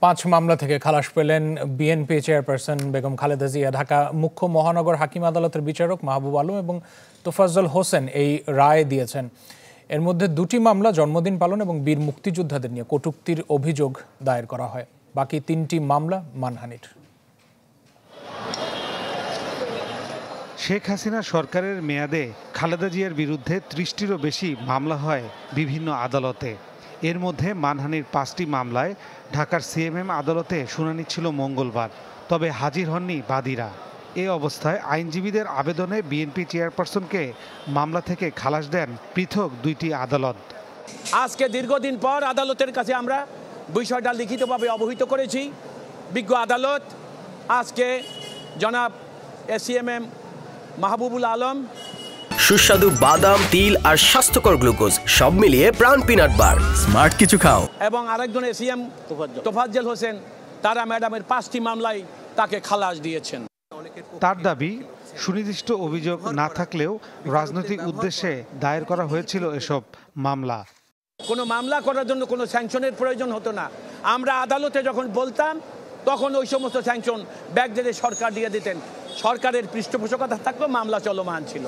5 মামলা থেকে খালাস পেলেন বিএনপি চেয়ারপারসন বেগম খালেদা জিয়া। ঢাকা মুখ্য মহানগর হাকিম আদালতের বিচারক মাহবুব আলম এবং তোফাজ্জল হোসেন এই রায় দিয়েছেন। এর মধ্যে 2টি মামলা জন্মদিন পালন এবং বীর মুক্তিযোদ্ধাদের নিয়ে কটূক্তির অভিযোগ দায়ের করা হয়। বাকি 3টি মামলা মানহানির। শেখ হাসিনা সরকারের মেয়াদে খালেদা জিয়ার বিরুদ্ধে 30টিরও বেশি মামলা হয় বিভিন্ন আদালতে। এর মধ্যে মানহানির 5টি মামলায় ঢাকার সিএমএম আদালতে শুনানি ছিল মঙ্গলবার, তবে হাজির হননি বাদীরা। এ অবস্থায় আইনজীবীদের আবেদনে বিএনপি চেয়ারপারসনকে মামলা থেকে খালাস দেন পৃথক 2টি আদালত। আজকে দীর্ঘদিন পর আদালতের কাছে আমরা বিষয়টা লিখিতভাবে অবহিত করেছি। বিজ্ঞ আদালত আজকে জনাব এসিএমএম মাহবুবুল আলম সুস্বাদু বাদাম, তিল আর স্বাস্থ্যকর গ্লুকোজ সব মিলিয়ে প্রাণ পিনাট বার, স্মার্ট কিছু খাও। এবং আরেকজন এসিএম তোফাজ্জল হোসেন, তারা ম্যাডামের 5টি মামলায় তাকে খালাস দিয়েছেন। তার দাবি, সুনির্দিষ্ট অভিযোগ না থাকলেও রাজনৈতিক উদ্দেশ্যে দায়ের করা হয়েছিল এসব মামলা। কোনো মামলা করার জন্য কোনো স্যাংশনের প্রয়োজন হতো না। আমরা আদালতে যখন বলতাম তখন ওই সমস্ত স্যাংশন ব্যাগদের সরকার দিয়ে দিতেন। সরকারের পৃষ্ঠপোষকতা থাকলেও মামলা চলমান ছিল।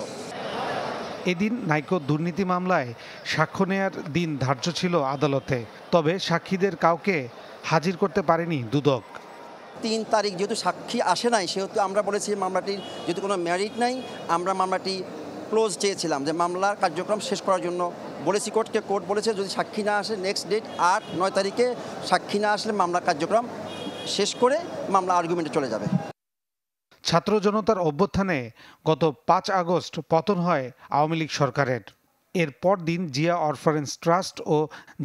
এদিন নাইকো দুর্নীতি মামলায় সাক্ষ্য নেয়ার দিন ধার্য ছিল আদালতে, তবে সাক্ষীদের কাউকে হাজির করতে পারেনি দুদক। 3 তারিখ যেহেতু সাক্ষী আসে নাই, সেহেতু আমরা বলেছি মামলাটির যেহেতু কোনো মেরিট নাই, আমরা মামলাটি ক্লোজ চেয়েছিলাম, যে মামলার কার্যক্রম শেষ করার জন্য বলেছি কোর্টকে। কোর্ট বলেছে যদি সাক্ষী না আসে নেক্সট ডেট 8-9 তারিখে সাক্ষী না আসলে মামলার কার্যক্রম শেষ করে মামলা আর্গুমেন্টে চলে যাবে। ছাত্র জনতার অভ্যুত্থানে গত 5 আগস্ট পতন হয় আওয়ামী লীগ সরকারের। এর পরদিন জিয়া অরফারেন্স ট্রাস্ট ও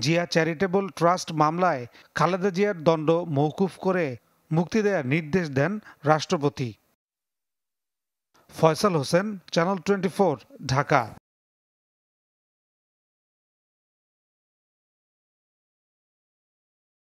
জিয়া চ্যারিটেবল ট্রাস্ট মামলায় খালেদা জিয়ার দণ্ড মওকুফ করে মুক্তি দেওয়ার নির্দেশ দেন রাষ্ট্রপতি। ফয়সাল হোসেন, চ্যানেল 24, ঢাকা।